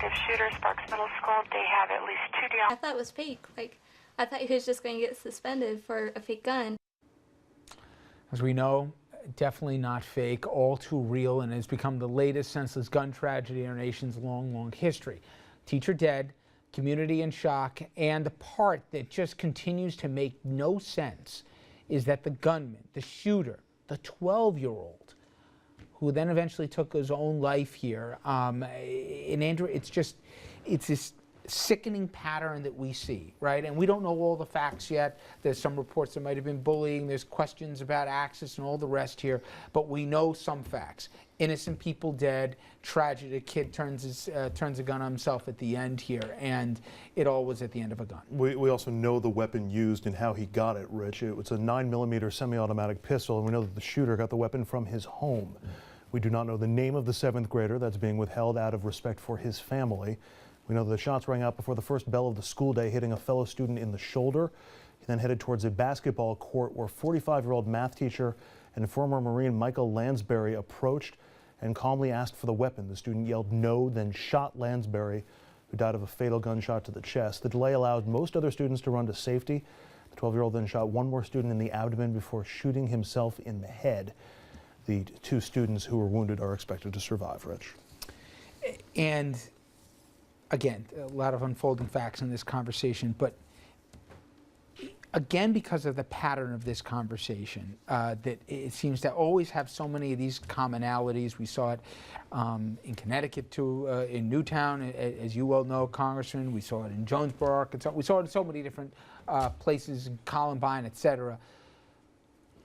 active shooter, Sparks Middle School. They have at least 2 DL. I thought it was fake. Like, I thought he was just going to get suspended for a fake gun. As we know, definitely not fake, all too real, and has become the latest senseless gun tragedy in our nation's long, long history. Teacher dead, community in shock, and the part that just continues to make no sense is that the gunman, the shooter, the 12-year-old, who then eventually took his own life here, and Andrew, it's this sickening pattern that we see, right? And we don't know all the facts yet. There's some reports there might have been bullying. There's questions about access and all the rest here, but we know some facts. Innocent people dead, tragedy. A kid turns a gun on himself at the end here, and it all was at the end of a gun. We also know the weapon used and how he got it, Rich. It was a 9mm semi-automatic pistol, and we know that the shooter got the weapon from his home. We do not know the name of the 7th grader that's being withheld out of respect for his family. We know that the shots rang out before the first bell of the school day, hitting a fellow student in the shoulder. He then headed towards a basketball court where 45-year-old math teacher and former Marine Michael Lansbury approached and calmly asked for the weapon. The student yelled no, then shot Lansbury, who died of a fatal gunshot to the chest. The delay allowed most other students to run to safety. The 12-year-old then shot one more student in the abdomen before shooting himself in the head. The 2 students who were wounded are expected to survive, Rich. And again, a lot of unfolding facts in this conversation, but again, because of the pattern of this conversation, that it seems to always have so many of these commonalities. We saw it in Connecticut too, in Newtown, as you well know, Congressman. We saw it in Jonesboro, Arkansas. We saw it in so many different places, in Columbine, etc.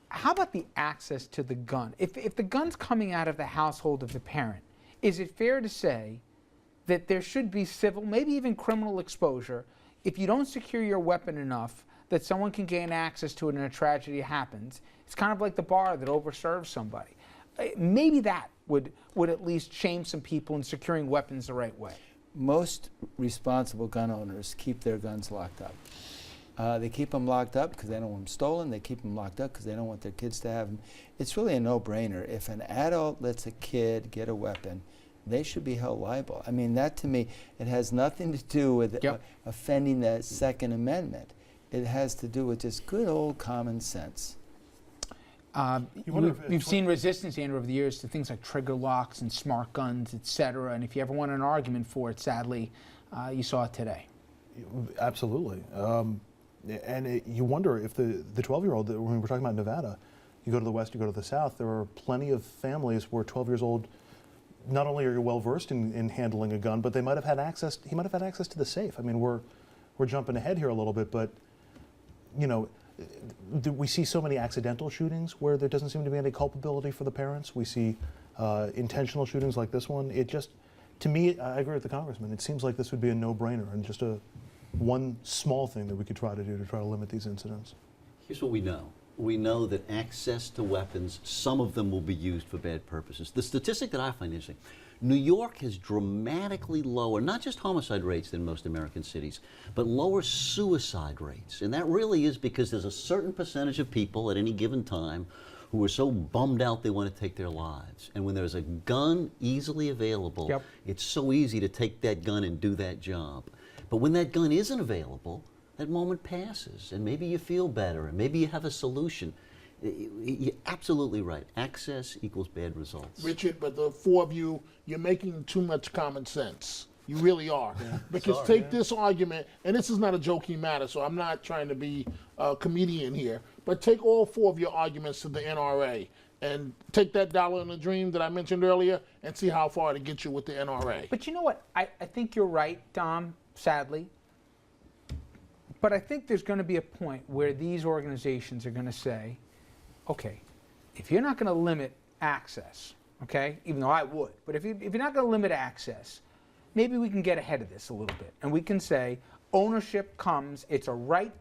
How about the access to the gun? If the gun's coming out of the household of the parent, is it fair to say that there should be civil, maybe even criminal exposure, if you don't secure your weapon enough that someone can gain access to it and a tragedy happens? It's kind of like the bar that overserves somebody. Maybe that would at least shame some people in securing weapons the right way. Most responsible gun owners keep their guns locked up. They keep them locked up because they don't want them stolen. They keep them locked up because they don't want their kids to have them. It's really a no-brainer. If an adult lets a kid get a weapon, they should be held liable. I mean, that to me, it has nothing to do with offending the Second Amendment. It has to do with just good old common sense. You've seen resistance, Andrew, over the years to things like trigger locks and smart guns, etc. And if you ever want an argument for it, sadly, you saw it today. Absolutely. You wonder if the 12-year-old, when we're talking about Nevada, you go to the west, you go to the south, there are plenty of families where 12 years old, not only are you well versed in handling a gun, but they might have had access. He might have had access to the safe. I mean, we're jumping ahead here a little bit, but you know, we see so many accidental shootings where there doesn't seem to be any culpability for the parents. We see intentional shootings like this one. It just, to me, I agree with the congressman. It seems like this would be a no-brainer and just one small thing that we could try to do to try to limit these incidents. Here's what we know. We know that access to weapons, some of them will be used for bad purposes. The statistic that I find interesting, New York has dramatically lower, not just homicide rates than most American cities, but lower suicide rates. And that really is because there's a certain percentage of people at any given time who are so bummed out they want to take their lives. And when there's a gun easily available, it's so easy to take that gun and do that job. But when that gun isn't available, that moment passes, and maybe you feel better, and maybe you have a solution. You're absolutely right. Access equals bad results. Richard, but the 4 of you, you're making too much common sense. You really are. Yeah. Because take this argument, and this is not a joking matter, so I'm not trying to be a comedian here, but take all 4 of your arguments to the NRA and take that dollar in a dream that I mentioned earlier and see how far to get you with the NRA. But you know what? I think you're right, Dom, sadly. But I think there's going to be a point where these organizations are going to say, okay, if you're not going to limit access, okay, even though I would, but if you're not going to limit access, maybe we can get ahead of this a little bit. And we can say ownership comes, it's a right,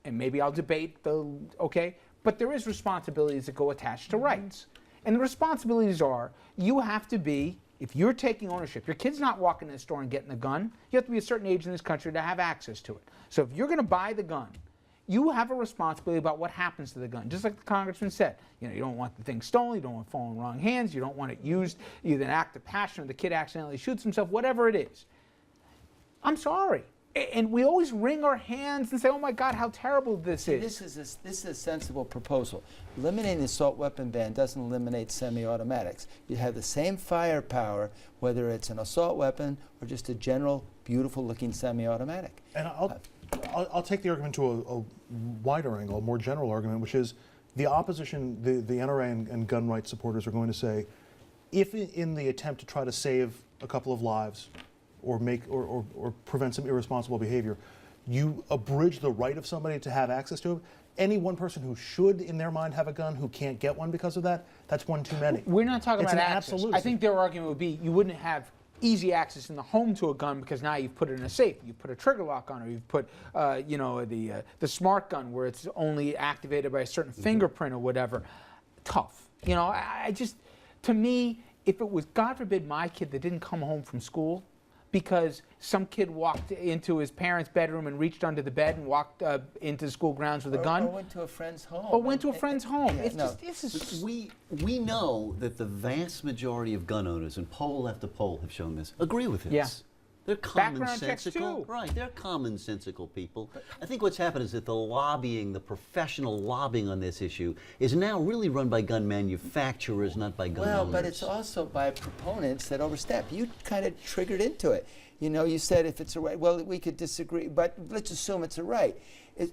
and maybe I'll debate okay, but there is responsibilities that go attached to rights. And the responsibilities are, you have to be, if you're taking ownership, your kid's not walking in the store and getting the gun, you have to be a certain age in this country to have access to it. So if you're going to buy the gun, you have a responsibility about what happens to the gun. Just like the congressman said, you know, you don't want the thing stolen, you don't want it to fall in the wrong hands, you don't want it used either an act of passion or the kid accidentally shoots himself, whatever it is. I'm sorry. And we always wring our hands and say, oh my God, how terrible this is. This is a sensible proposal. Eliminating the assault weapon ban doesn't eliminate semi-automatics. You have the same firepower, whether it's an assault weapon or just a general, beautiful-looking semi-automatic. And I'll take the argument to a wider angle, a more general argument, which is the opposition, the NRA and gun rights supporters are going to say, if in the attempt to try to save a couple of lives or prevent some irresponsible behavior, you abridge the right of somebody to have access to it, any one person who should, in their mind, have a gun who can't get one because of that, that's one too many. We're not talking It's about an access. absolute. I think their argument would be you wouldn't have easy access in the home to a gun because now you've put it in a safe. You put a trigger lock on, or you've put, the smart gun where it's only activated by a certain fingerprint or whatever. Tough. You know, I just, to me, if it was, God forbid, my kid that didn't come home from school because some kid walked into his parents' bedroom and reached under the bed and walked into school grounds with a gun. Or went to a friend's home. Or went to a friend's home. Yeah, It's no. just, this is... We know that the vast majority of gun owners, and poll after poll have shown this, agree with this. Yeah. They're Background checks, commonsensical. too. Right, they're commonsensical people. I think what's happened is that the lobbying, the professional lobbying on this issue is now really run by gun manufacturers, not by gun Well, owners. but it's also by proponents that overstep. You kind of triggered into it. You know, you said if it's a right, well, we could disagree, but let's assume it's a right.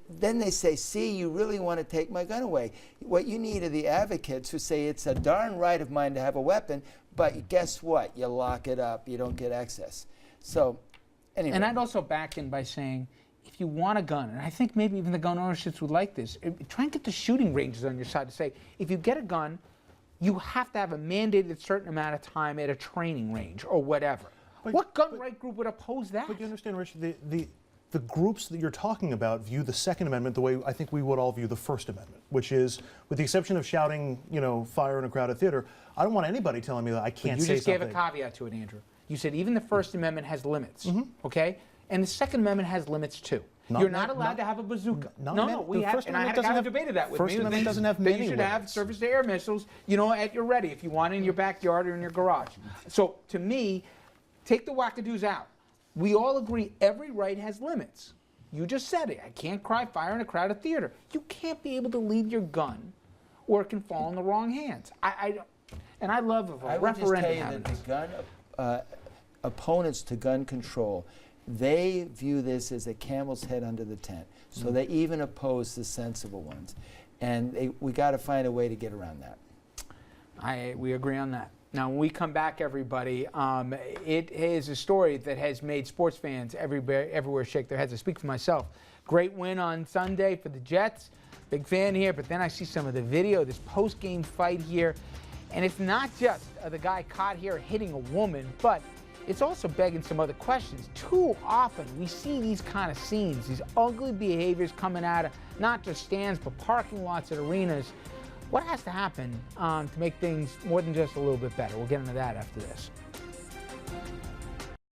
Then they say, see, you really want to take my gun away. What you need are the advocates who say it's a darn right of mine to have a weapon, but guess what? You lock it up, you don't get access. So, anyway. And I'd also back in by saying, if you want a gun, and I think maybe even the gun ownerships would like this, try and get the shooting ranges on your side to say, if you get a gun, you have to have a mandated certain amount of time at a training range or whatever. What gun right group would oppose that? But you understand, Rich, the groups that you're talking about view the Second Amendment the way I think we would all view the First Amendment, which is, with the exception of shouting, fire in a crowded theater, I don't want anybody telling me that I can't You say just something. gave a caveat to it, Andrew. You said even the First Amendment has limits, okay? And the Second Amendment has limits too. You're not allowed to have a bazooka. The First and I had Amendment a doesn't guy who have- debated that with First me. who Amendment thinks doesn't have that many you should have limits. surface-to-air missiles, at your ready if you want in your backyard or in your garage. So to me, take the wackadoos out. We all agree every right has limits. You just said it. I can't cry fire in a crowded theater. You can't be able to leave your gun, or it can fall in the wrong hands. And I love a I would just tell referendum you having that this. the gun opponents to gun control, they view this as a camel's head under the tent. So they even oppose the sensible ones. And we got to find a way to get around that. We agree on that. Now, when we come back, everybody, it is a story that has made sports fans everywhere shake their heads. I speak for myself. Great win on Sunday for the Jets. Big fan here, but then I see some of the video, this post-game fight here. And it's not just the guy caught here hitting a woman, but it's also begging some other questions. Too often we see these kind of scenes, these ugly behaviors coming out of not just stands, but parking lots at arenas. What has to happen to make things more than just a little bit better? We'll get into that after this.